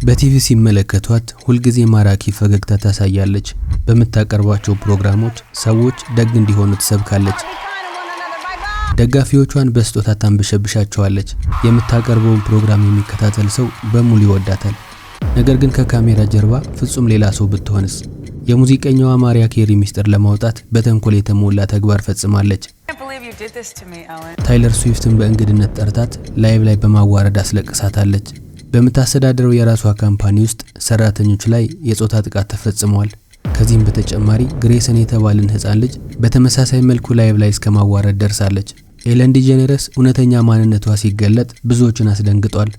በቲቪ ሲመለከቷት ሁልጊዜ ማራኪ ፈገግታ ታሳያለች። በመታቀርባቸው ፕሮግራሞች ሰዎች ደግ እንዲሆኑ ትሰብካለች። ደጋፊዎቿን በስጦታ ታንበሸብሻቸዋለች። የምታቀርበውን ፕሮግራም የሚከታተል ሰው በሙሉ ይወዳታል። ነገር ግን ከካሜራ ጀርባ ፍጹም ሌላ ሰው ብትሆንስ? የሙዚቀኛዋ ማሪያ ኬሪ ሚስጥር ለማውጣት በተንኮል የተሞላ ተግባር ፈጽማለች። ታይለር ስዊፍትን በእንግድነት ጠርታት ላይቭ ላይ በማዋረድ አስለቅሳታለች። በምታስተዳድረው የራሷ ካምፓኒ ውስጥ ሰራተኞች ላይ የጾታ ጥቃት ተፈጽሟል። ከዚህም በተጨማሪ ግሬሰን የተባለን ህፃን ልጅ በተመሳሳይ መልኩ ላይቭ ላይ እስከማዋረድ ደርሳለች። ኤለን ዲጄኔረስ እውነተኛ ማንነቷ ሲገለጥ ብዙዎችን አስደንግጧል።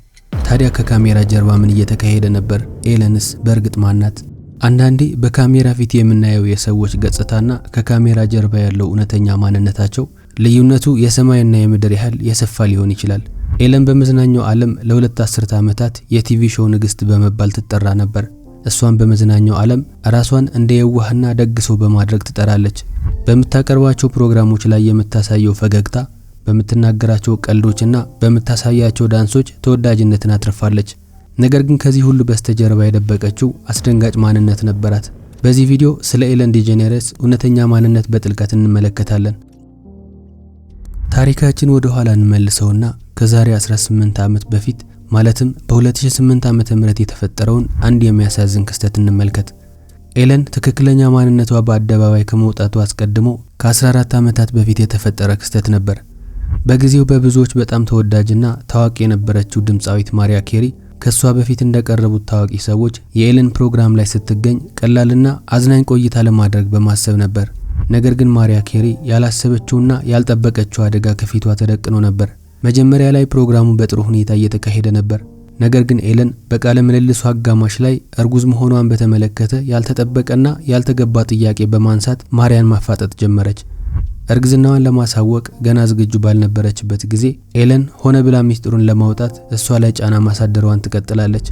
ታዲያ ከካሜራ ጀርባ ምን እየተካሄደ ነበር? ኤለንስ በእርግጥ ማናት? አንዳንዴ በካሜራ ፊት የምናየው የሰዎች ገጽታና ከካሜራ ጀርባ ያለው እውነተኛ ማንነታቸው ልዩነቱ የሰማይና የምድር ያህል የሰፋ ሊሆን ይችላል። ኤለን በመዝናኛው ዓለም ለሁለት አስርተ ዓመታት የቲቪ ሾው ንግስት በመባል ትጠራ ነበር። እሷን በመዝናኛው ዓለም ራሷን እንደ የዋህና ደግ ሰው በማድረግ ትጠራለች። በምታቀርባቸው ፕሮግራሞች ላይ የምታሳየው ፈገግታ፣ በምትናገራቸው ቀልዶችና በምታሳያቸው ዳንሶች ተወዳጅነትን አትርፋለች። ነገር ግን ከዚህ ሁሉ በስተጀርባ የደበቀችው አስደንጋጭ ማንነት ነበራት። በዚህ ቪዲዮ ስለ ኤለን ዲጄኔረስ እውነተኛ ማንነት በጥልቀት እንመለከታለን። ታሪካችን ወደ ኋላ እንመልሰውና ከዛሬ 18 ዓመት በፊት ማለትም በ2008 ዓመተ ምህረት የተፈጠረውን አንድ የሚያሳዝን ክስተት እንመልከት። ኤለን ትክክለኛ ማንነቷ በአደባባይ ከመውጣቱ አስቀድሞ ከ14 ዓመታት በፊት የተፈጠረ ክስተት ነበር። በጊዜው በብዙዎች በጣም ተወዳጅና ታዋቂ የነበረችው ድምጻዊት ማሪያ ኬሪ ከሷ በፊት እንደቀረቡት ታዋቂ ሰዎች የኤለን ፕሮግራም ላይ ስትገኝ ቀላልና አዝናኝ ቆይታ ለማድረግ በማሰብ ነበር። ነገር ግን ማሪያ ኬሪ ያላሰበችውና ያልጠበቀችው አደጋ ከፊቷ ተደቅኖ ነበር። መጀመሪያ ላይ ፕሮግራሙ በጥሩ ሁኔታ እየተካሄደ ነበር። ነገር ግን ኤለን በቃለ ምልልሱ አጋማሽ ላይ እርጉዝ መሆኗን በተመለከተ ያልተጠበቀና ያልተገባ ጥያቄ በማንሳት ማሪያን ማፋጠጥ ጀመረች። እርግዝናዋን ለማሳወቅ ገና ዝግጁ ባልነበረችበት ጊዜ ኤለን ሆነ ብላ ሚስጥሩን ለማውጣት እሷ ላይ ጫና ማሳደሯን ትቀጥላለች።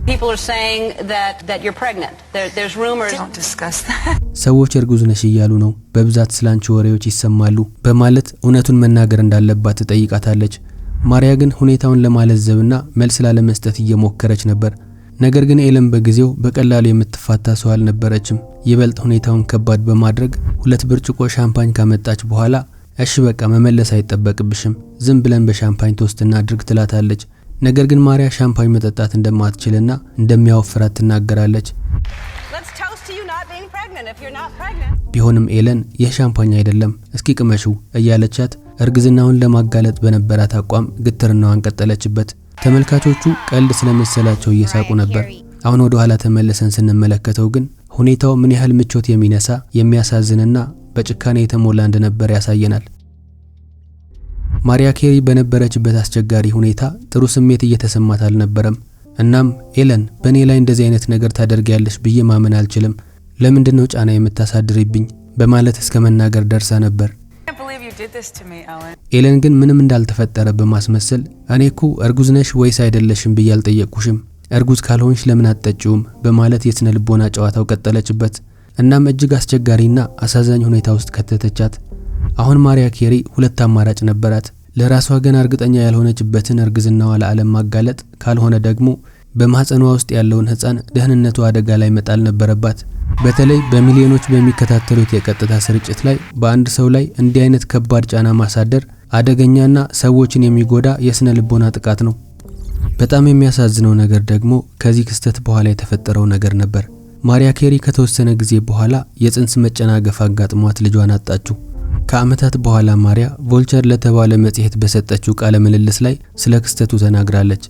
ሰዎች እርጉዝ ነሽ እያሉ ነው፣ በብዛት ስላንቺ ወሬዎች ይሰማሉ በማለት እውነቱን መናገር እንዳለባት ትጠይቃታለች። ማሪያ ግን ሁኔታውን ለማለዘብና መልስ ላለመስጠት እየሞከረች ነበር። ነገር ግን ኤለን በጊዜው በቀላሉ የምትፋታ ሰው አልነበረችም። ይበልጥ ሁኔታውን ከባድ በማድረግ 2 ብርጭቆ ሻምፓኝ ካመጣች በኋላ እሺ በቃ መመለስ አይጠበቅብሽም፣ ዝም ብለን በሻምፓኝ ቶስትና አድርግ ትላታለች። ነገር ግን ማሪያ ሻምፓኝ መጠጣት እንደማትችልና እንደሚያወፍራት ትናገራለች። ቢሆንም ኤለን የሻምፓኝ አይደለም እስኪ ቅመሽው እያለቻት እርግዝናውን ለማጋለጥ በነበራት አቋም ግትርናዋን ቀጠለችበት። ተመልካቾቹ ቀልድ ስለመሰላቸው እየሳቁ ነበር። አሁን ወደ ኋላ ተመለሰን ስንመለከተው ግን ሁኔታው ምን ያህል ምቾት የሚነሳ የሚያሳዝንና በጭካኔ የተሞላ እንደነበር ያሳየናል። ማሪያ ኬሪ በነበረችበት አስቸጋሪ ሁኔታ ጥሩ ስሜት እየተሰማት አልነበረም። እናም ኤለን በእኔ ላይ እንደዚህ አይነት ነገር ታደርጊያለሽ ብዬ ማመን አልችልም፣ ለምንድነው ጫና የምታሳድሪብኝ በማለት እስከ መናገር ደርሳ ነበር። ኤለን ግን ምንም እንዳልተፈጠረ በማስመሰል እኔኩ እርጉዝ ነሽ ወይስ አይደለሽም ብዬ አልጠየቅኩሽም፣ እርጉዝ ካልሆንሽ ለምን አትጠጪውም በማለት የስነ ልቦና ጨዋታው ቀጠለችበት። እናም እጅግ አስቸጋሪና አሳዛኝ ሁኔታ ውስጥ ከተተቻት። አሁን ማሪያ ኬሪ 2 አማራጭ ነበራት። ለራሷ ገና እርግጠኛ ያልሆነችበትን እርግዝናዋ ለዓለም ማጋለጥ፣ ካልሆነ ደግሞ በማህፀኗ ውስጥ ያለውን ህፃን ደህንነቱ አደጋ ላይ መጣል ነበረባት። በተለይ በሚሊዮኖች በሚከታተሉት የቀጥታ ስርጭት ላይ በአንድ ሰው ላይ እንዲህ አይነት ከባድ ጫና ማሳደር አደገኛና ሰዎችን የሚጎዳ የስነ ልቦና ጥቃት ነው። በጣም የሚያሳዝነው ነገር ደግሞ ከዚህ ክስተት በኋላ የተፈጠረው ነገር ነበር። ማሪያ ኬሪ ከተወሰነ ጊዜ በኋላ የጽንስ መጨናገፍ አጋጥሟት ልጇን አጣችው። ከዓመታት በኋላ ማሪያ ቮልቸር ለተባለ መጽሔት በሰጠችው ቃለ ምልልስ ላይ ስለ ክስተቱ ተናግራለች።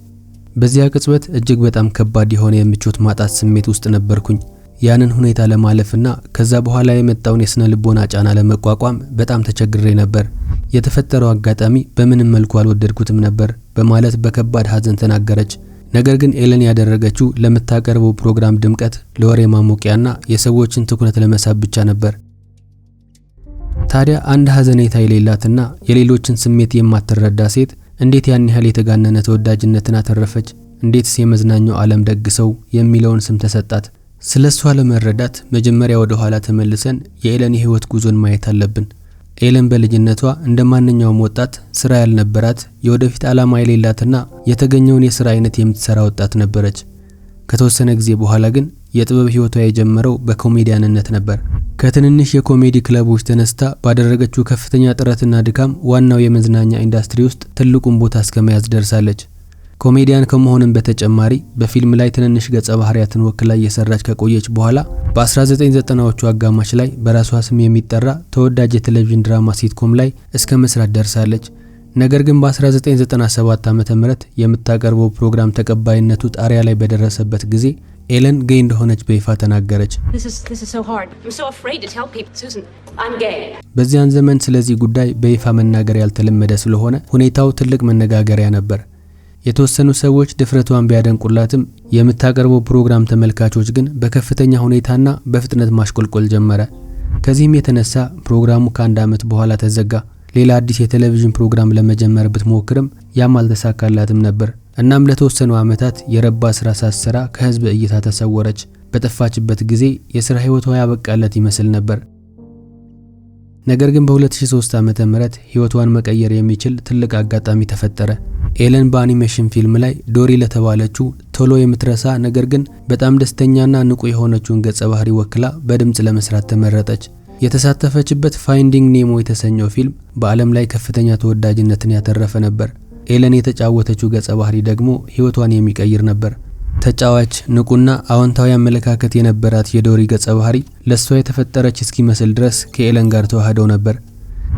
በዚያ ቅጽበት እጅግ በጣም ከባድ የሆነ የምቾት ማጣት ስሜት ውስጥ ነበርኩኝ። ያንን ሁኔታ ለማለፍና ከዛ በኋላ የመጣውን የስነ ልቦና ጫና ለመቋቋም በጣም ተቸግሬ ነበር። የተፈጠረው አጋጣሚ በምንም መልኩ አልወደድኩትም ነበር በማለት በከባድ ሐዘን ተናገረች። ነገር ግን ኤለን ያደረገችው ለምታቀርበው ፕሮግራም ድምቀት፣ ለወሬ ማሞቂያና የሰዎችን ትኩረት ለመሳብ ብቻ ነበር። ታዲያ አንድ ሐዘኔታ የሌላትና የሌሎችን ስሜት የማትረዳ ሴት እንዴት ያን ያህል የተጋነነ ተወዳጅነትን አተረፈች? እንዴትስ የመዝናኛው ዓለም ደግሰው የሚለውን ስም ተሰጣት? ስለሷ ለመረዳት መጀመሪያ ወደ ኋላ ተመልሰን የኤለን የህይወት ጉዞን ማየት አለብን። ኤለን በልጅነቷ እንደማንኛውም ወጣት ስራ ያልነበራት የወደፊት ዓላማ የሌላትና የተገኘውን የሥራ አይነት የምትሰራ ወጣት ነበረች። ከተወሰነ ጊዜ በኋላ ግን የጥበብ ህይወቷ የጀመረው በኮሜዲያንነት ነበር። ከትንንሽ የኮሜዲ ክለቦች ተነስታ ባደረገችው ከፍተኛ ጥረትና ድካም ዋናው የመዝናኛ ኢንዱስትሪ ውስጥ ትልቁን ቦታ እስከመያዝ ደርሳለች። ኮሜዲያን ከመሆንም በተጨማሪ በፊልም ላይ ትንንሽ ገጸ ባህሪያትን ወክላ እየሰራች ከቆየች በኋላ በ1990ዎቹ አጋማሽ ላይ በራሷ ስም የሚጠራ ተወዳጅ የቴሌቪዥን ድራማ ሲትኮም ላይ እስከ መስራት ደርሳለች። ነገር ግን በ1997 ዓመተ ምህረት የምታቀርበው ፕሮግራም ተቀባይነቱ ጣሪያ ላይ በደረሰበት ጊዜ ኤለን ጌይ እንደሆነች በይፋ ተናገረች። በዚያን ዘመን ስለዚህ ጉዳይ በይፋ መናገር ያልተለመደ ስለሆነ ሁኔታው ትልቅ መነጋገሪያ ነበር። የተወሰኑ ሰዎች ድፍረቷን ቢያደንቁላትም የምታቀርበው ፕሮግራም ተመልካቾች ግን በከፍተኛ ሁኔታና በፍጥነት ማሽቆልቆል ጀመረ። ከዚህም የተነሳ ፕሮግራሙ ከአንድ ዓመት በኋላ ተዘጋ። ሌላ አዲስ የቴሌቪዥን ፕሮግራም ለመጀመር ብትሞክርም ያም አልተሳካላትም ነበር። እናም ለተወሰኑ ዓመታት የረባ ስራ ሳትሰራ ከህዝብ እይታ ተሰወረች። በጠፋችበት ጊዜ የሥራ ህይወቷ ያበቃለት ይመስል ነበር። ነገር ግን በ2003 ዓመተ ምህረት ህይወቷን መቀየር የሚችል ትልቅ አጋጣሚ ተፈጠረ። ኤለን በአኒሜሽን ፊልም ላይ ዶሪ ለተባለችው ቶሎ የምትረሳ ነገር ግን በጣም ደስተኛና ንቁ የሆነችውን ገጸ ባህሪ ወክላ በድምጽ ለመስራት ተመረጠች። የተሳተፈችበት ፋይንዲንግ ኔሞ የተሰኘው ፊልም በዓለም ላይ ከፍተኛ ተወዳጅነትን ያተረፈ ነበር። ኤለን የተጫወተችው ገጸ ባህሪ ደግሞ ህይወቷን የሚቀይር ነበር። ተጫዋች፣ ንቁና አዎንታዊ አመለካከት የነበራት የዶሪ ገጸ ባህሪ ለሷ የተፈጠረች እስኪመስል ድረስ ከኤለን ጋር ተዋህደው ነበር።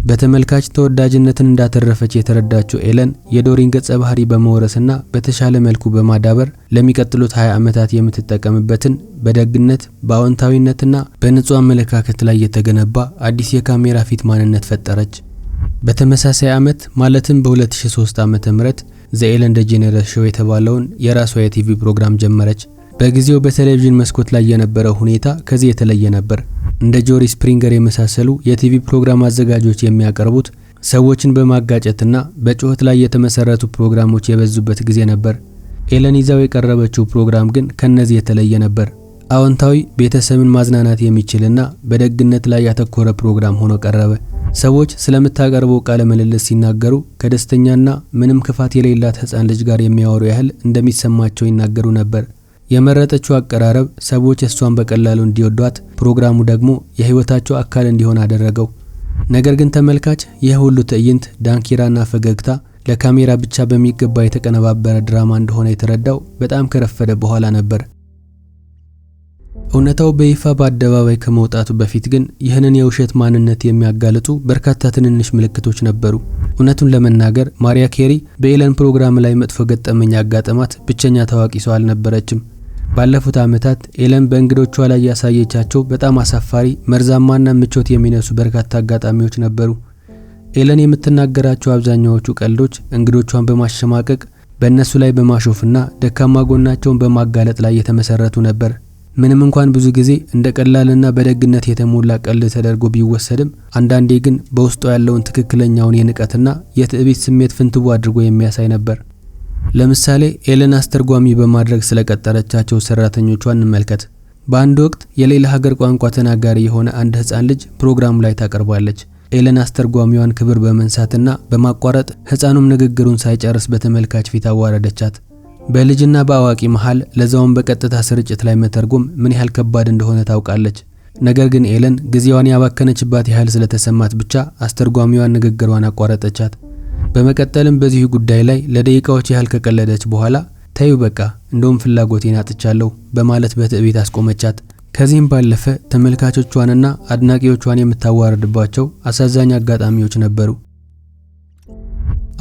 በተመልካች ተወዳጅነትን እንዳተረፈች የተረዳችው ኤለን የዶሪን ገጸ ባህሪ በመወረስና በተሻለ መልኩ በማዳበር ለሚቀጥሉት 20 ዓመታት የምትጠቀምበትን በደግነት በአዎንታዊነትና በንጹህ አመለካከት ላይ የተገነባ አዲስ የካሜራ ፊት ማንነት ፈጠረች። በተመሳሳይ ዓመት ማለትም በ2003 ዓመተ ምህረት ዘ ኤለን ዴጀነረስ ሾው የተባለውን የራሷ የቲቪ ፕሮግራም ጀመረች። በጊዜው በቴሌቪዥን መስኮት ላይ የነበረው ሁኔታ ከዚህ የተለየ ነበር። እንደ ጆሪ ስፕሪንገር የመሳሰሉ የቲቪ ፕሮግራም አዘጋጆች የሚያቀርቡት ሰዎችን በማጋጨትና በጩኸት ላይ የተመሰረቱ ፕሮግራሞች የበዙበት ጊዜ ነበር። ኤለን ይዛው የቀረበችው ፕሮግራም ግን ከነዚህ የተለየ ነበር። አዎንታዊ፣ ቤተሰብን ማዝናናት የሚችልና በደግነት ላይ ያተኮረ ፕሮግራም ሆኖ ቀረበ። ሰዎች ስለምታቀርበው ቃለ ምልልስ ሲናገሩ ከደስተኛና ምንም ክፋት የሌላት ሕፃን ልጅ ጋር የሚያወሩ ያህል እንደሚሰማቸው ይናገሩ ነበር። የመረጠችው አቀራረብ ሰዎች እሷን በቀላሉ እንዲወዷት፣ ፕሮግራሙ ደግሞ የህይወታቸው አካል እንዲሆን አደረገው። ነገር ግን ተመልካች ይህ ሁሉ ትዕይንት፣ ዳንኪራና ፈገግታ ለካሜራ ብቻ በሚገባ የተቀነባበረ ድራማ እንደሆነ የተረዳው በጣም ከረፈደ በኋላ ነበር። እውነታው በይፋ በአደባባይ ከመውጣቱ በፊት ግን ይህንን የውሸት ማንነት የሚያጋልጡ በርካታ ትንንሽ ምልክቶች ነበሩ። እውነቱን ለመናገር ማሪያ ኬሪ በኤለን ፕሮግራም ላይ መጥፎ ገጠመኝ ያጋጠማት ብቸኛ ታዋቂ ሰው አልነበረችም። ባለፉት ዓመታት ኤለን በእንግዶቿ ላይ ያሳየቻቸው በጣም አሳፋሪ፣ መርዛማና ምቾት የሚነሱ በርካታ አጋጣሚዎች ነበሩ። ኤለን የምትናገራቸው አብዛኛዎቹ ቀልዶች እንግዶቿን በማሸማቀቅ በእነሱ ላይ በማሾፍና ደካማ ጎናቸውን በማጋለጥ ላይ የተመሰረቱ ነበር። ምንም እንኳን ብዙ ጊዜ እንደ ቀላልና በደግነት የተሞላ ቀልድ ተደርጎ ቢወሰድም አንዳንዴ ግን በውስጡ ያለውን ትክክለኛውን የንቀትና የትዕቢት ስሜት ፍንትው አድርጎ የሚያሳይ ነበር። ለምሳሌ ኤለን አስተርጓሚ በማድረግ ስለቀጠረቻቸው ሰራተኞቿን እንመልከት። በአንድ ወቅት የሌላ ሀገር ቋንቋ ተናጋሪ የሆነ አንድ ህፃን ልጅ ፕሮግራሙ ላይ ታቀርባለች። ኤለን አስተርጓሚዋን ክብር በመንሳትና በማቋረጥ ህፃኑም ንግግሩን ሳይጨርስ በተመልካች ፊት አዋረደቻት። በልጅና በአዋቂ መሃል ለዛውን በቀጥታ ስርጭት ላይ መተርጎም ምን ያህል ከባድ እንደሆነ ታውቃለች። ነገር ግን ኤለን ጊዜዋን ያባከነችባት ያህል ስለተሰማት ብቻ አስተርጓሚዋን ንግግሯን አቋረጠቻት። በመቀጠልም በዚህ ጉዳይ ላይ ለደቂቃዎች ያህል ከቀለደች በኋላ ታዩ በቃ እንደውም ፍላጎቴን አጥቻለሁ በማለት በትዕቢት አስቆመቻት። ከዚህም ባለፈ ተመልካቾቿንና አድናቂዎቿን የምታዋርድባቸው አሳዛኝ አጋጣሚዎች ነበሩ።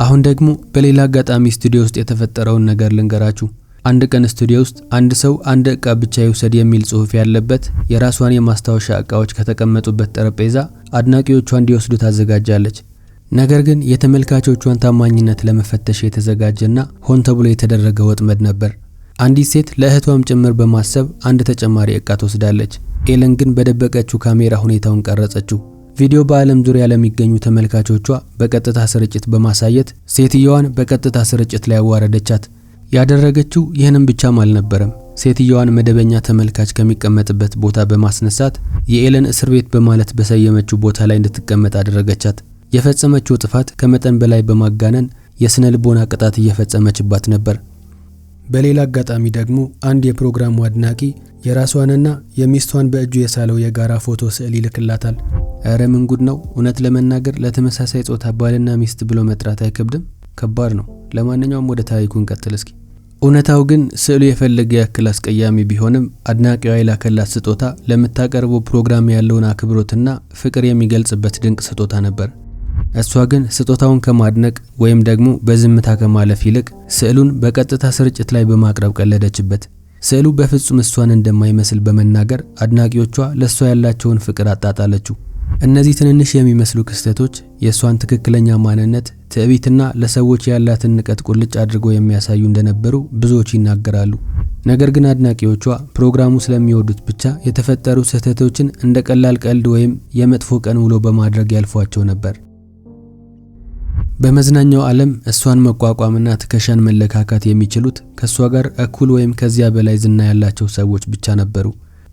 አሁን ደግሞ በሌላ አጋጣሚ ስቱዲዮ ውስጥ የተፈጠረውን ነገር ልንገራችሁ። አንድ ቀን ስቱዲዮ ውስጥ አንድ ሰው አንድ ዕቃ ብቻ ይውሰድ የሚል ጽሑፍ ያለበት የራሷን የማስታወሻ ዕቃዎች ከተቀመጡበት ጠረጴዛ አድናቂዎቿ እንዲወስዱ ታዘጋጃለች። ነገር ግን የተመልካቾቿን ታማኝነት ለመፈተሽ የተዘጋጀና ሆን ተብሎ የተደረገ ወጥመድ ነበር። አንዲት ሴት ለእህቷም ጭምር በማሰብ አንድ ተጨማሪ ዕቃ ትወስዳለች። ኤለን ግን በደበቀችው ካሜራ ሁኔታውን ቀረጸችው። ቪዲዮ በዓለም ዙሪያ ለሚገኙ ተመልካቾቿ በቀጥታ ስርጭት በማሳየት ሴትየዋን በቀጥታ ስርጭት ላይ ያዋረደቻት። ያደረገችው ይህንን ብቻም አልነበረም። ሴትየዋን መደበኛ ተመልካች ከሚቀመጥበት ቦታ በማስነሳት የኤለን እስር ቤት በማለት በሰየመችው ቦታ ላይ እንድትቀመጥ አደረገቻት። የፈጸመችው ጥፋት ከመጠን በላይ በማጋነን የስነ ልቦና ቅጣት እየፈጸመችባት ነበር። በሌላ አጋጣሚ ደግሞ አንድ የፕሮግራሙ አድናቂ የራሷንና የሚስቷን በእጁ የሳለው የጋራ ፎቶ ስዕል ይልክላታል። እረ ምን ጉድ ነው! እውነት ለመናገር ለተመሳሳይ ጾታ ባልና ሚስት ብሎ መጥራት አይከብድም? ከባድ ነው። ለማንኛውም ወደ ታሪኩ እንቀጥል እስኪ። እውነታው ግን ስዕሉ የፈለገ ያክል አስቀያሚ ቢሆንም አድናቂዋ የላከላት ስጦታ ለምታቀርበው ፕሮግራም ያለውን አክብሮትና ፍቅር የሚገልጽበት ድንቅ ስጦታ ነበር። እሷ ግን ስጦታውን ከማድነቅ ወይም ደግሞ በዝምታ ከማለፍ ይልቅ ስዕሉን በቀጥታ ስርጭት ላይ በማቅረብ ቀለደችበት። ስዕሉ በፍጹም እሷን እንደማይመስል በመናገር አድናቂዎቿ ለሷ ያላቸውን ፍቅር አጣጣለችው። እነዚህ ትንንሽ የሚመስሉ ክስተቶች የሷን ትክክለኛ ማንነት፣ ትዕቢትና ለሰዎች ያላትን ንቀት ቁልጭ አድርገው የሚያሳዩ እንደነበሩ ብዙዎች ይናገራሉ። ነገር ግን አድናቂዎቿ ፕሮግራሙ ስለሚወዱት ብቻ የተፈጠሩ ስህተቶችን እንደ ቀላል ቀልድ ወይም የመጥፎ ቀን ውሎ በማድረግ ያልፏቸው ነበር። በመዝናኛው ዓለም እሷን መቋቋምና ትከሻን መለካካት የሚችሉት ከሷ ጋር እኩል ወይም ከዚያ በላይ ዝና ያላቸው ሰዎች ብቻ ነበሩ።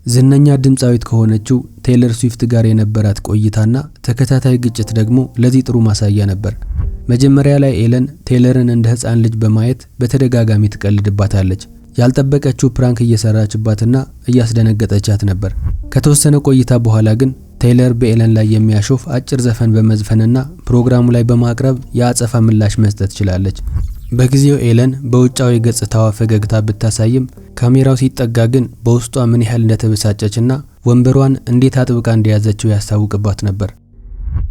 ዝነኛ ድምጻዊት ከሆነችው ቴይለር ስዊፍት ጋር የነበራት ቆይታና ተከታታይ ግጭት ደግሞ ለዚህ ጥሩ ማሳያ ነበር። መጀመሪያ ላይ ኤለን ቴይለርን እንደ ሕፃን ልጅ በማየት በተደጋጋሚ ትቀልድባታለች። ያልጠበቀችው ፕራንክ እየሰራችባትና እያስደነገጠቻት ነበር። ከተወሰነ ቆይታ በኋላ ግን ቴይለር በኤለን ላይ የሚያሾፍ አጭር ዘፈን በመዝፈንና ፕሮግራሙ ላይ በማቅረብ የአጸፋ ምላሽ መስጠት ችላለች። በጊዜው ኤለን በውጫዊ ገጽታዋ ፈገግታ ብታሳይም ካሜራው ሲጠጋ ግን በውስጧ ምን ያህል እንደተበሳጨችና ወንበሯን እንዴት አጥብቃ እንደያዘችው ያስታውቅባት ነበር።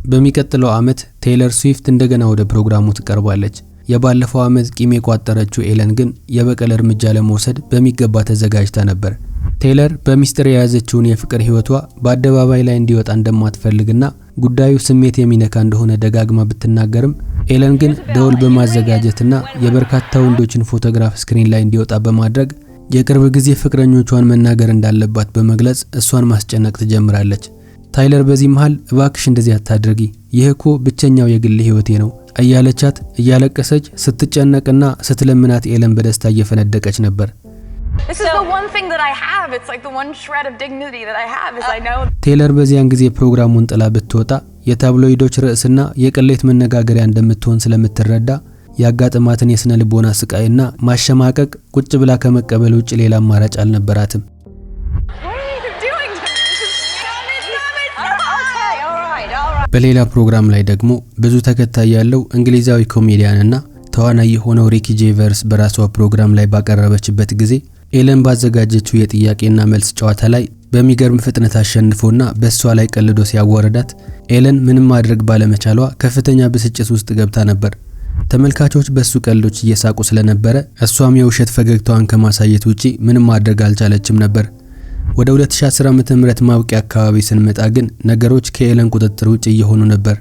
በሚቀጥለው ዓመት ቴይለር ስዊፍት እንደገና ወደ ፕሮግራሙ ትቀርባለች። የባለፈው ዓመት ቂም የቋጠረችው ኤለን ግን የበቀል እርምጃ ለመውሰድ በሚገባ ተዘጋጅታ ነበር። ቴይለር በሚስጥር የያዘችውን የፍቅር ህይወቷ በአደባባይ ላይ እንዲወጣ እንደማትፈልግና ጉዳዩ ስሜት የሚነካ እንደሆነ ደጋግማ ብትናገርም ኤለን ግን ደወል በማዘጋጀትና የበርካታ ወንዶችን ፎቶግራፍ ስክሪን ላይ እንዲወጣ በማድረግ የቅርብ ጊዜ ፍቅረኞቿን መናገር እንዳለባት በመግለጽ እሷን ማስጨነቅ ትጀምራለች። ታይለር በዚህ መሃል እባክሽ እንደዚህ አታድርጊ፣ ይህ እኮ ብቸኛው የግል ህይወቴ ነው እያለቻት እያለቀሰች ስትጨነቅና ስትለምናት ኤለን በደስታ እየፈነደቀች ነበር። This is the one thing that I have. It's like the one shred of dignity that I have is I know. ቴይለር በዚያን ጊዜ ፕሮግራሙን ጥላ ብትወጣ የታብሎይዶች ርዕስና የቅሌት መነጋገሪያ እንደምትሆን ስለምትረዳ ያጋጠማትን የስነ ልቦና ስቃይና ማሸማቀቅ ቁጭ ብላ ከመቀበል ውጭ ሌላ አማራጭ አልነበራትም። በሌላ ፕሮግራም ላይ ደግሞ ብዙ ተከታይ ያለው እንግሊዛዊ ኮሜዲያንና ተዋናይ የሆነው ሪኪ ጄቨርስ በራሷ ፕሮግራም ላይ ባቀረበችበት ጊዜ ኤለን ባዘጋጀችው የጥያቄና መልስ ጨዋታ ላይ በሚገርም ፍጥነት አሸንፎና በሷ ላይ ቀልዶ ሲያዋረዳት ኤለን ምንም ማድረግ ባለመቻሏ ከፍተኛ ብስጭት ውስጥ ገብታ ነበር። ተመልካቾች በሱ ቀልዶች እየሳቁ ስለነበረ እሷም የውሸት ፈገግታዋን ከማሳየት ውጪ ምንም ማድረግ አልቻለችም ነበር። ወደ 2010 ዓ.ም ማብቂያ አካባቢ ስንመጣ ግን ነገሮች ከኤለን ቁጥጥር ውጪ እየሆኑ ነበር።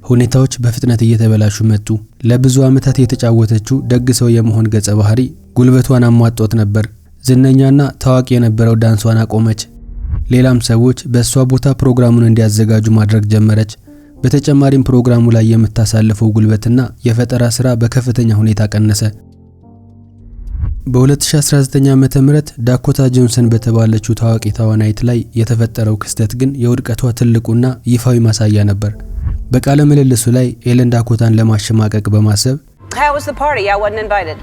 ሁኔታዎች በፍጥነት እየተበላሹ መጡ። ለብዙ ዓመታት የተጫወተችው ደግ ሰው የመሆን ገጸ ባህሪ ጉልበቷን አሟጦት ነበር። ዝነኛና ታዋቂ የነበረው ዳንሷን አቆመች። ሌላም ሰዎች በእሷ ቦታ ፕሮግራሙን እንዲያዘጋጁ ማድረግ ጀመረች። በተጨማሪም ፕሮግራሙ ላይ የምታሳልፈው ጉልበትና የፈጠራ ስራ በከፍተኛ ሁኔታ ቀነሰ። በ2019 ዓ.ም ዳኮታ ጆንሰን በተባለችው ታዋቂ ተዋናይት ላይ የተፈጠረው ክስተት ግን የውድቀቷ ትልቁና ይፋዊ ማሳያ ነበር። በቃለ ምልልሱ ላይ ኤለን ዳኮታን ለማሸማቀቅ በማሰብ How was the party? I wasn't invited.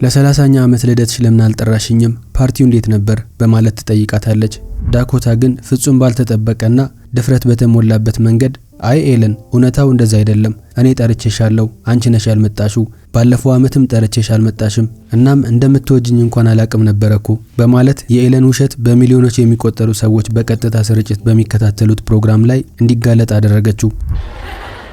ለ30ኛ ዓመት ልደትሽ ለምን አልጠራሽኝም? ፓርቲው እንዴት ነበር? በማለት ትጠይቃታለች። ዳኮታ ግን ፍጹም ባልተጠበቀና ድፍረት በተሞላበት መንገድ አይ ኤለን፣ እውነታው እንደዛ አይደለም። እኔ ጠርቼሻለሁ፣ አንቺ ነሽ ያልመጣሽው። ባለፈው ዓመትም ጠርቼሽ አልመጣሽም። እናም እንደምትወጂኝ እንኳን አላቅም ነበርኩ በማለት የኤለን ውሸት በሚሊዮኖች የሚቆጠሩ ሰዎች በቀጥታ ስርጭት በሚከታተሉት ፕሮግራም ላይ እንዲጋለጥ አደረገችው።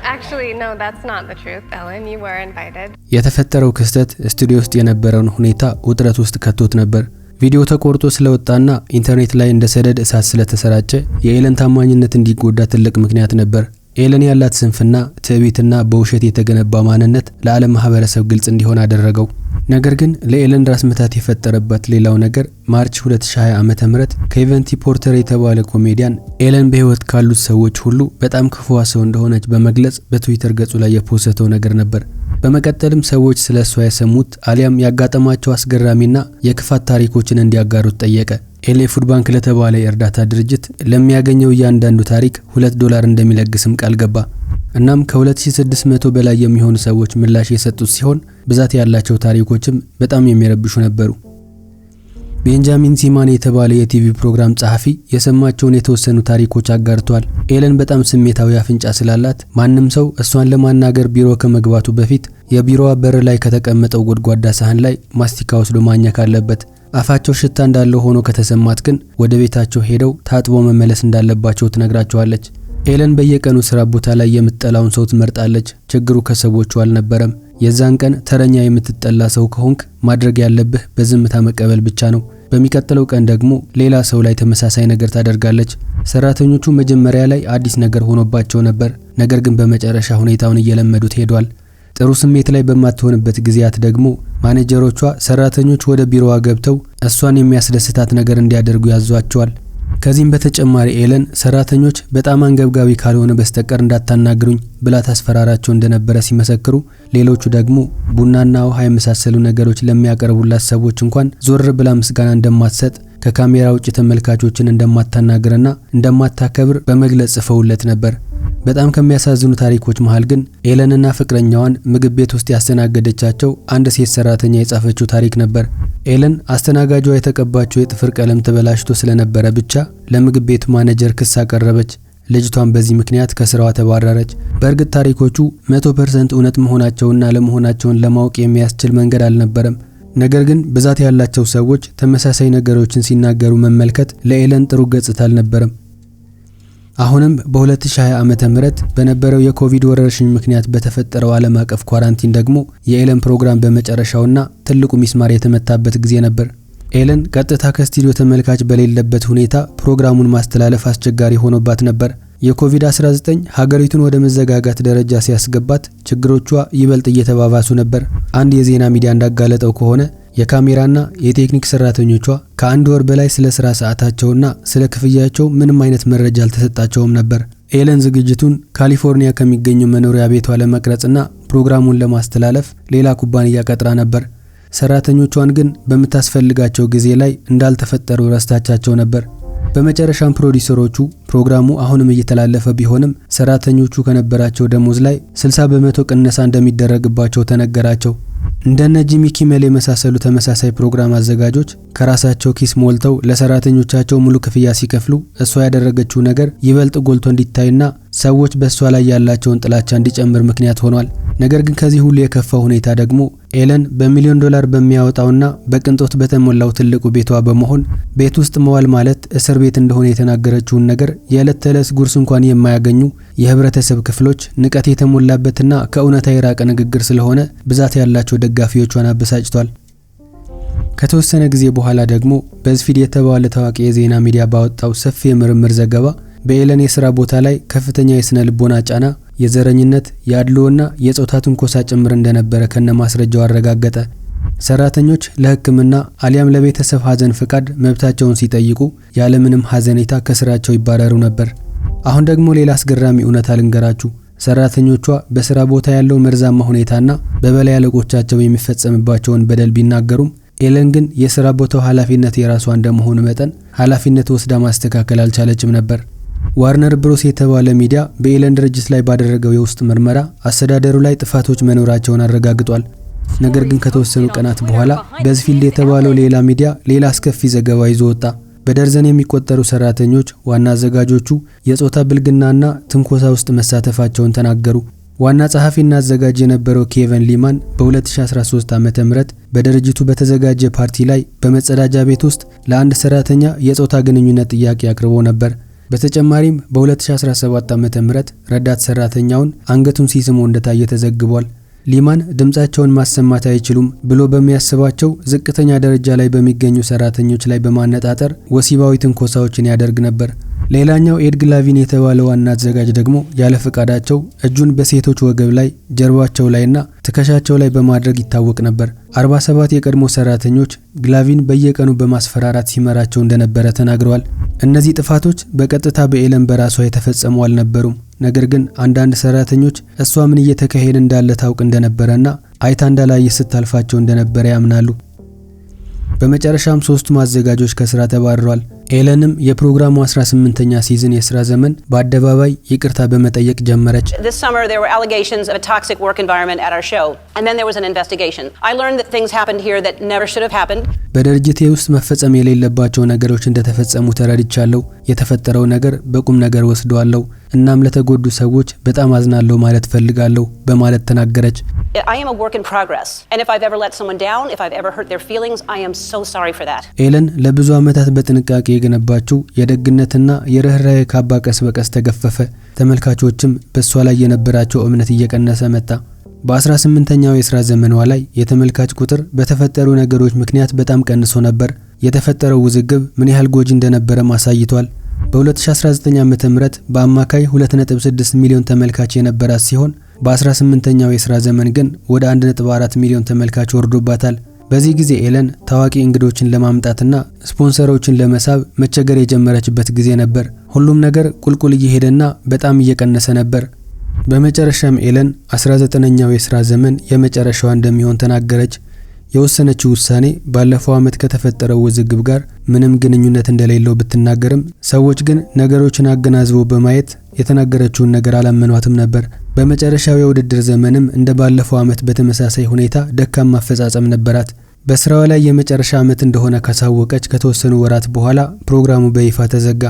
Actually, no, that's not the truth, Ellen. You were invited. የተፈጠረው ክስተት ስቱዲዮ ውስጥ የነበረውን ሁኔታ ውጥረት ውስጥ ከቶት ነበር። ቪዲዮ ተቆርጦ ስለወጣና ኢንተርኔት ላይ እንደ ሰደድ እሳት ስለተሰራጨ የኤለን ታማኝነት እንዲጎዳ ትልቅ ምክንያት ነበር። ኤለን ያላት ስንፍና፣ ትዕቢትና በውሸት የተገነባ ማንነት ለዓለም ማህበረሰብ ግልጽ እንዲሆን አደረገው። ነገር ግን ለኤለን ራስ ምታት የፈጠረበት ሌላው ነገር ማርች 2020 ዓ.ም ኬቨን ቲ ፖርተር የተባለ ኮሜዲያን ኤለን በህይወት ካሉት ሰዎች ሁሉ በጣም ክፉዋ ሰው እንደሆነች በመግለጽ በትዊተር ገጹ ላይ የፖስተው ነገር ነበር። በመቀጠልም ሰዎች ስለሷ የሰሙት አሊያም ያጋጠማቸው አስገራሚና የክፋት ታሪኮችን እንዲያጋሩት ጠየቀ። ኤሌ ፉድ ባንክ ለተባለ የእርዳታ ድርጅት ለሚያገኘው እያንዳንዱ ታሪክ $2 እንደሚለግስም ቃል ገባ። እናም ከ2600 በላይ የሚሆኑ ሰዎች ምላሽ የሰጡት ሲሆን ብዛት ያላቸው ታሪኮችም በጣም የሚረብሹ ነበሩ። ቤንጃሚን ሲማን የተባለ የቲቪ ፕሮግራም ጸሐፊ የሰማቸውን የተወሰኑ ታሪኮች አጋርቷል። ኤለን በጣም ስሜታዊ አፍንጫ ስላላት ማንም ሰው እሷን ለማናገር ቢሮ ከመግባቱ በፊት የቢሮዋ በር ላይ ከተቀመጠው ጎድጓዳ ሳህን ላይ ማስቲካ ወስዶ ማኘክ አለበት። አፋቸው ሽታ እንዳለው ሆኖ ከተሰማት ግን ወደ ቤታቸው ሄደው ታጥቦ መመለስ እንዳለባቸው ትነግራቸዋለች። ኤለን በየቀኑ ስራ ቦታ ላይ የምትጠላውን ሰው ትመርጣለች። ችግሩ ከሰዎቹ አልነበረም። የዛን ቀን ተረኛ የምትጠላ ሰው ከሆንክ ማድረግ ያለብህ በዝምታ መቀበል ብቻ ነው። በሚቀጥለው ቀን ደግሞ ሌላ ሰው ላይ ተመሳሳይ ነገር ታደርጋለች። ሰራተኞቹ መጀመሪያ ላይ አዲስ ነገር ሆኖባቸው ነበር፣ ነገር ግን በመጨረሻ ሁኔታውን እየለመዱት ሄዷል። ጥሩ ስሜት ላይ በማትሆንበት ጊዜያት ደግሞ ማኔጀሮቿ ሰራተኞች ወደ ቢሮዋ ገብተው እሷን የሚያስደስታት ነገር እንዲያደርጉ ያዟቸዋል። ከዚህም በተጨማሪ ኤለን ሰራተኞች በጣም አንገብጋቢ ካልሆነ በስተቀር እንዳታናግሩኝ ብላ ታስፈራራቸው እንደነበረ ሲመሰክሩ፣ ሌሎቹ ደግሞ ቡናና ውሃ የመሳሰሉ ነገሮች ለሚያቀርቡላት ሰዎች እንኳን ዞር ብላ ምስጋና እንደማትሰጥ፣ ከካሜራ ውጭ ተመልካቾችን እንደማታናግርና እንደማታከብር በመግለጽ ጽፈውለት ነበር። በጣም ከሚያሳዝኑ ታሪኮች መሃል ግን ኤለንና ፍቅረኛዋን ምግብ ቤት ውስጥ ያስተናገደቻቸው አንድ ሴት ሰራተኛ የጻፈችው ታሪክ ነበር። ኤለን አስተናጋጇ የተቀባቸው የጥፍር ቀለም ተበላሽቶ ስለነበረ ብቻ ለምግብ ቤቱ ማኔጀር ክስ አቀረበች። ልጅቷን በዚህ ምክንያት ከስራዋ ተባረረች። በእርግጥ ታሪኮቹ 100% እውነት መሆናቸውና ለመሆናቸውን ለማወቅ የሚያስችል መንገድ አልነበረም። ነገር ግን ብዛት ያላቸው ሰዎች ተመሳሳይ ነገሮችን ሲናገሩ መመልከት ለኤለን ጥሩ ገጽታ አልነበረም። አሁንም በ2020 ዓመተ ምህረት በነበረው የኮቪድ ወረርሽኝ ምክንያት በተፈጠረው ዓለም አቀፍ ኳራንቲን ደግሞ የኤለን ፕሮግራም በመጨረሻውና ትልቁ ሚስማር የተመታበት ጊዜ ነበር። ኤለን ቀጥታ ከስቱዲዮ ተመልካች በሌለበት ሁኔታ ፕሮግራሙን ማስተላለፍ አስቸጋሪ ሆኖባት ነበር። የኮቪድ-19 ሀገሪቱን ወደ መዘጋጋት ደረጃ ሲያስገባት ችግሮቿ ይበልጥ እየተባባሱ ነበር። አንድ የዜና ሚዲያ እንዳጋለጠው ከሆነ የካሜራና የቴክኒክ ሰራተኞቿ ከአንድ ወር በላይ ስለ ስራ ሰዓታቸውና ስለ ክፍያቸው ምንም አይነት መረጃ አልተሰጣቸውም ነበር። ኤለን ዝግጅቱን ካሊፎርኒያ ከሚገኘው መኖሪያ ቤቷ ለመቅረጽና ፕሮግራሙን ለማስተላለፍ ሌላ ኩባንያ ቀጥራ ነበር። ሰራተኞቿን ግን በመታስፈልጋቸው ጊዜ ላይ እንዳልተፈጠሩ ረስታቻቸው ነበር። በመጨረሻም ፕሮዲዩሰሮቹ ፕሮግራሙ አሁንም እየተላለፈ ቢሆንም ሰራተኞቹ ከነበራቸው ደሞዝ ላይ 60% ቅነሳ እንደሚደረግባቸው ተነገራቸው። እንደነ ጂሚ ኪሜል የመሳሰሉ ተመሳሳይ ፕሮግራም አዘጋጆች ከራሳቸው ኪስ ሞልተው ለሰራተኞቻቸው ሙሉ ክፍያ ሲከፍሉ እሷ ያደረገችው ነገር ይበልጥ ጎልቶ እንዲታይና ሰዎች በእሷ ላይ ያላቸውን ጥላቻ እንዲጨምር ምክንያት ሆኗል። ነገር ግን ከዚህ ሁሉ የከፋው ሁኔታ ደግሞ ኤለን በሚሊዮን ዶላር በሚያወጣውና በቅንጦት በተሞላው ትልቁ ቤቷ በመሆን ቤት ውስጥ መዋል ማለት እስር ቤት እንደሆነ የተናገረችውን ነገር የዕለት ተዕለት ጉርስ እንኳን የማያገኙ የህብረተሰብ ክፍሎች ንቀት የተሞላበትና ከእውነታ የራቀ ንግግር ስለሆነ ብዛት ያላቸው ደጋፊዎቿን አበሳጭቷል። ከተወሰነ ጊዜ በኋላ ደግሞ በዝፊድ የተባለ ታዋቂ የዜና ሚዲያ ባወጣው ሰፊ የምርምር ዘገባ በኤለን የሥራ ቦታ ላይ ከፍተኛ የስነ ልቦና ጫና፣ የዘረኝነት፣ የአድሎና የጾታ ትንኮሳ ጭምር እንደነበረ ከነማስረጃው አረጋገጠ። ሰራተኞች ለሕክምና አሊያም ለቤተሰብ ሐዘን ፍቃድ መብታቸውን ሲጠይቁ ያለምንም ሐዘኔታ ከስራቸው ይባረሩ ነበር። አሁን ደግሞ ሌላ አስገራሚ እውነታ ልንገራችሁ። ሰራተኞቿ በስራ ቦታ ያለው መርዛማ ሁኔታና በበላይ አለቆቻቸው የሚፈጸምባቸውን በደል ቢናገሩም ኤለን ግን የሥራ ቦታው ኃላፊነት የራሷ እንደመሆኑ መጠን ኃላፊነት ወስዳ ማስተካከል አልቻለችም ነበር። ዋርነር ብሮስ የተባለ ሚዲያ በኤለን ድርጅት ላይ ባደረገው የውስጥ ምርመራ አስተዳደሩ ላይ ጥፋቶች መኖራቸውን አረጋግጧል። ነገር ግን ከተወሰኑ ቀናት በኋላ በዝፊልድ የተባለው ሌላ ሚዲያ ሌላ አስከፊ ዘገባ ይዞ ወጣ። በደርዘን የሚቆጠሩ ሰራተኞች ዋና አዘጋጆቹ የጾታ ብልግናና ትንኮሳ ውስጥ መሳተፋቸውን ተናገሩ። ዋና ጸሐፊና አዘጋጅ የነበረው ኬቨን ሊማን በ2013 ዓመተ ምህረት በድርጅቱ በተዘጋጀ ፓርቲ ላይ በመጸዳጃ ቤት ውስጥ ለአንድ ሰራተኛ የጾታ ግንኙነት ጥያቄ አቅርቦ ነበር። በተጨማሪም በ2017 ዓመተ ምህረት ረዳት ሰራተኛውን አንገቱን ሲስሞ እንደታየ ተዘግቧል። ሊማን ድምጻቸውን ማሰማት አይችሉም ብሎ በሚያስባቸው ዝቅተኛ ደረጃ ላይ በሚገኙ ሰራተኞች ላይ በማነጣጠር ወሲባዊ ትንኮሳዎችን ያደርግ ነበር። ሌላኛው ኤድ ግላቪን የተባለው ዋና አዘጋጅ ደግሞ ያለ ፈቃዳቸው እጁን በሴቶች ወገብ ላይ፣ ጀርባቸው ላይና ትከሻቸው ላይ በማድረግ ይታወቅ ነበር። 47 የቀድሞ ሰራተኞች ግላቪን በየቀኑ በማስፈራራት ሲመራቸው እንደነበረ ተናግረዋል። እነዚህ ጥፋቶች በቀጥታ በኤለን በራሷ የተፈጸሙ አልነበሩም። ነገር ግን አንዳንድ ሰራተኞች እሷ ምን እየተካሄደ እንዳለ ታውቅ እንደነበረና አይታ እንዳላየ ስታልፋቸው እንደነበረ ያምናሉ። በመጨረሻም 3 አዘጋጆች ከስራ ተባረዋል። ኤለንም የፕሮግራሙ 18ኛ ሲዝን የሥራ ዘመን በአደባባይ ይቅርታ በመጠየቅ ጀመረች። This summer there were allegations of a toxic work environment at our show, and then there was an investigation. I learned that things happened here that never should have happened. በድርጅቴ ውስጥ መፈጸም የሌለባቸው ነገሮች እንደተፈጸሙ ተረድቻለሁ። የተፈጠረው ነገር በቁም ነገር ወስደዋለሁ። እናም ለተጎዱ ሰዎች በጣም አዝናለሁ ማለት ፈልጋለሁ በማለት ተናገረች። I am a work in progress, and if I've ever let someone down, if I've ever hurt their feelings, I am so sorry for that. ኤለን ለብዙ ዓመታት በጥንቃቄ የገነባችው የደግነትና የርህራሄ ካባ ቀስ በቀስ ተገፈፈ። ተመልካቾችም በሷ ላይ የነበራቸው እምነት እየቀነሰ መጣ። በ18ኛው የሥራ ዘመኗ ላይ የተመልካች ቁጥር በተፈጠሩ ነገሮች ምክንያት በጣም ቀንሶ ነበር። የተፈጠረው ውዝግብ ምን ያህል ጎጂ እንደነበረ ማሳይቷል። በ2019 ዓ.ም በአማካይ 2.6 ሚሊዮን ተመልካች የነበራት ሲሆን በ18ኛው የሥራ ዘመን ግን ወደ 1.4 ሚሊዮን ተመልካች ወርዶባታል። በዚህ ጊዜ ኤለን ታዋቂ እንግዶችን ለማምጣትና ስፖንሰሮችን ለመሳብ መቸገር የጀመረችበት ጊዜ ነበር። ሁሉም ነገር ቁልቁል እየሄደና በጣም እየቀነሰ ነበር። በመጨረሻም ኤለን 19ኛው የሥራ ዘመን የመጨረሻዋ እንደሚሆን ተናገረች። የወሰነችው ውሳኔ ባለፈው ዓመት ከተፈጠረው ውዝግብ ጋር ምንም ግንኙነት እንደሌለው ብትናገርም ሰዎች ግን ነገሮችን አገናዝበው በማየት የተናገረችውን ነገር አላመኗትም ነበር። በመጨረሻው የውድድር ዘመንም እንደ ባለፈው ዓመት በተመሳሳይ ሁኔታ ደካማ አፈጻጸም ነበራት። በስራዋ ላይ የመጨረሻ ዓመት እንደሆነ ካሳወቀች ከተወሰኑ ወራት በኋላ ፕሮግራሙ በይፋ ተዘጋ።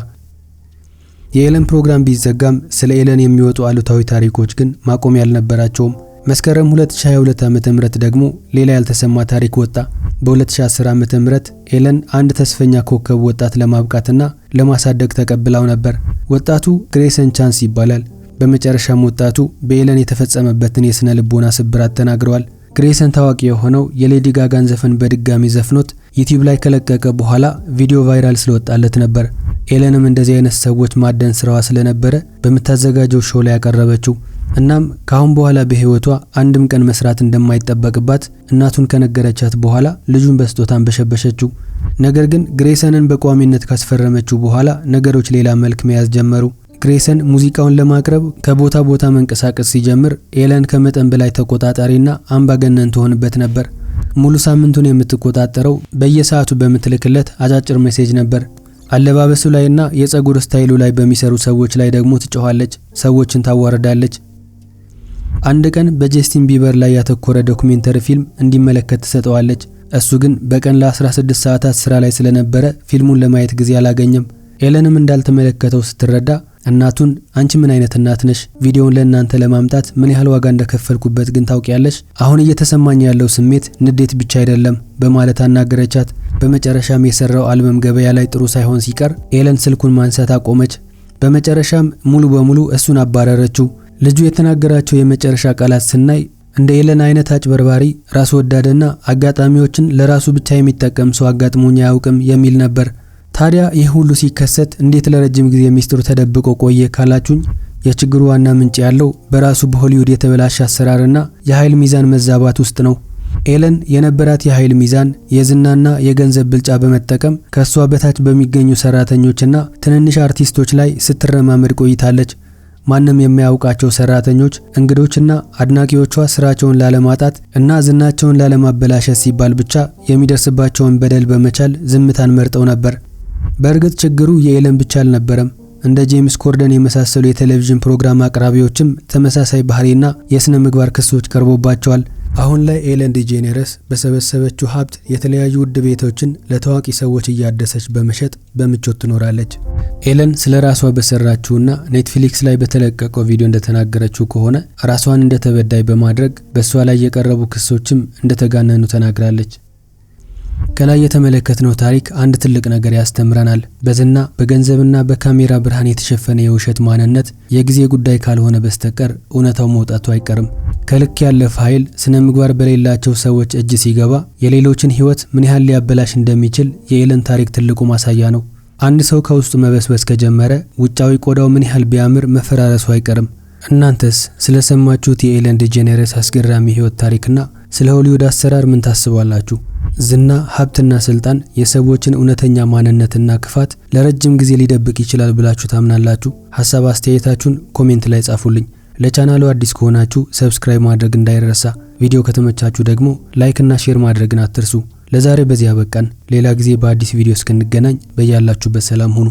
የኤለን ፕሮግራም ቢዘጋም ስለ ኤለን የሚወጡ አሉታዊ ታሪኮች ግን ማቆም ያልነበራቸውም። መስከረም 2022 ዓመተ ምህረት ደግሞ ሌላ ያልተሰማ ታሪክ ወጣ። በ2010 ዓመተ ምህረት ኤለን አንድ ተስፈኛ ኮከብ ወጣት ለማብቃትና ለማሳደግ ተቀብላው ነበር። ወጣቱ ግሬሰን ቻንስ ይባላል። በመጨረሻም ወጣቱ በኤለን የተፈጸመበትን የስነ ልቦና ስብራት ተናግሯል። ግሬሰን ታዋቂ የሆነው የሌዲ ጋጋን ዘፈን በድጋሚ ዘፍኖት ዩቲዩብ ላይ ከለቀቀ በኋላ ቪዲዮ ቫይራል ስለወጣለት ነበር። ኤለንም እንደዚህ አይነት ሰዎች ማደን ስራዋ ስለነበረ በመታዘጋጀው ሾው ላይ ያቀረበችው። እናም ካሁን በኋላ በህይወቷ አንድም ቀን መስራት እንደማይጠበቅባት እናቱን ከነገረቻት በኋላ ልጁን በስጦታን በሸበሸችው። ነገር ግን ግሬሰንን በቋሚነት ካስፈረመችው በኋላ ነገሮች ሌላ መልክ መያዝ ጀመሩ። ግሬሰን ሙዚቃውን ለማቅረብ ከቦታ ቦታ መንቀሳቀስ ሲጀምር ኤለን ከመጠን በላይ ተቆጣጣሪና አምባገነን ትሆንበት ነበር። ሙሉ ሳምንቱን የምትቆጣጠረው በየሰዓቱ በምትልክለት አጫጭር ሜሴጅ ነበር። አለባበሱ ላይና የፀጉር ስታይሉ ላይ በሚሰሩ ሰዎች ላይ ደግሞ ትጮኻለች፣ ሰዎችን ታዋርዳለች። አንድ ቀን በጀስቲን ቢበር ላይ ያተኮረ ዶክመንተሪ ፊልም እንዲመለከት ተሰጠዋለች። እሱ ግን በቀን ለ16 ሰዓታት ስራ ላይ ስለነበረ ፊልሙን ለማየት ጊዜ አላገኘም። ኤለንም እንዳልተመለከተው ስትረዳ እናቱን አንቺ ምን አይነት እናት ነሽ? ቪዲዮውን ለእናንተ ለማምጣት ምን ያህል ዋጋ እንደከፈልኩበት ግን ታውቂያለሽ? አሁን እየተሰማኝ ያለው ስሜት ንዴት ብቻ አይደለም በማለት አናገረቻት። በመጨረሻም የሰራው አልበም ገበያ ላይ ጥሩ ሳይሆን ሲቀር ኤለን ስልኩን ማንሳት አቆመች። በመጨረሻም ሙሉ በሙሉ እሱን አባረረችው። ልጁ የተናገራቸው የመጨረሻ ቃላት ስናይ እንደ ኤለን አይነት አጭበርባሪ፣ ራስ ወዳድና አጋጣሚዎችን ለራሱ ብቻ የሚጠቀም ሰው አጋጥሞኝ አያውቅም የሚል ነበር። ታዲያ ይህ ሁሉ ሲከሰት እንዴት ለረጅም ጊዜ ሚስጥሩ ተደብቆ ቆየ ካላችሁኝ የችግሩ ዋና ምንጭ ያለው በራሱ በሆሊውድ የተበላሸ አሰራርና የኃይል ሚዛን መዛባት ውስጥ ነው። ኤለን የነበራት የኃይል ሚዛን የዝናና የገንዘብ ብልጫ በመጠቀም ከሷ በታች በሚገኙ ሰራተኞችና ትንንሽ አርቲስቶች ላይ ስትረማመድ ቆይታለች። ማንም የሚያውቃቸው ሰራተኞች፣ እንግዶችና አድናቂዎቿ ስራቸውን ላለማጣት እና ዝናቸውን ላለማበላሸት ሲባል ብቻ የሚደርስባቸውን በደል በመቻል ዝምታን መርጠው ነበር። በእርግጥ ችግሩ የኤለን ብቻ አልነበረም። እንደ ጄምስ ኮርደን የመሳሰሉ የቴሌቪዥን ፕሮግራም አቅራቢዎችም ተመሳሳይ ባህሪና የስነ ምግባር ክሶች ቀርቦባቸዋል። አሁን ላይ ኤለን ዲጄኔረስ በሰበሰበችው ሀብት የተለያዩ ውድ ቤቶችን ለታዋቂ ሰዎች እያደሰች በመሸጥ በምቾት ትኖራለች። ኤለን ስለ ራሷ በሰራችውና ኔትፍሊክስ ላይ በተለቀቀው ቪዲዮ እንደተናገረችው ከሆነ ራሷን እንደተበዳይ በማድረግ በሷ ላይ የቀረቡ ክሶችም እንደተጋነኑ ተናግራለች። ከላይ የተመለከትነው ታሪክ አንድ ትልቅ ነገር ያስተምረናል። በዝና በገንዘብና በካሜራ ብርሃን የተሸፈነ የውሸት ማንነት የጊዜ ጉዳይ ካልሆነ በስተቀር እውነታው መውጣቱ አይቀርም። ከልክ ያለፈ ኃይል ስነ ምግባር በሌላቸው ሰዎች እጅ ሲገባ የሌሎችን ህይወት ምን ያህል ሊያበላሽ እንደሚችል የኤለን ታሪክ ትልቁ ማሳያ ነው። አንድ ሰው ከውስጡ መበስበስ ከጀመረ ውጫዊ ቆዳው ምን ያህል ቢያምር መፈራረሱ አይቀርም። እናንተስ ስለሰማችሁት የኤለን ዲጄኔረስ አስገራሚ ህይወት ታሪክና ስለ ሆሊውድ አሰራር ምን ታስባላችሁ? ዝና፣ ሀብትና ስልጣን የሰዎችን እውነተኛ ማንነትና ክፋት ለረጅም ጊዜ ሊደብቅ ይችላል ብላችሁ ታምናላችሁ? ሐሳብ አስተያየታችሁን ኮሜንት ላይ ጻፉልኝ። ለቻናሉ አዲስ ከሆናችሁ ሰብስክራይብ ማድረግ እንዳይረሳ። ቪዲዮ ከተመቻችሁ ደግሞ ላይክ እና ሼር ማድረግን አትርሱ። ለዛሬ በዚህ አበቃን። ሌላ ጊዜ በአዲስ ቪዲዮ እስክንገናኝ በያላችሁበት ሰላም ሁኑ።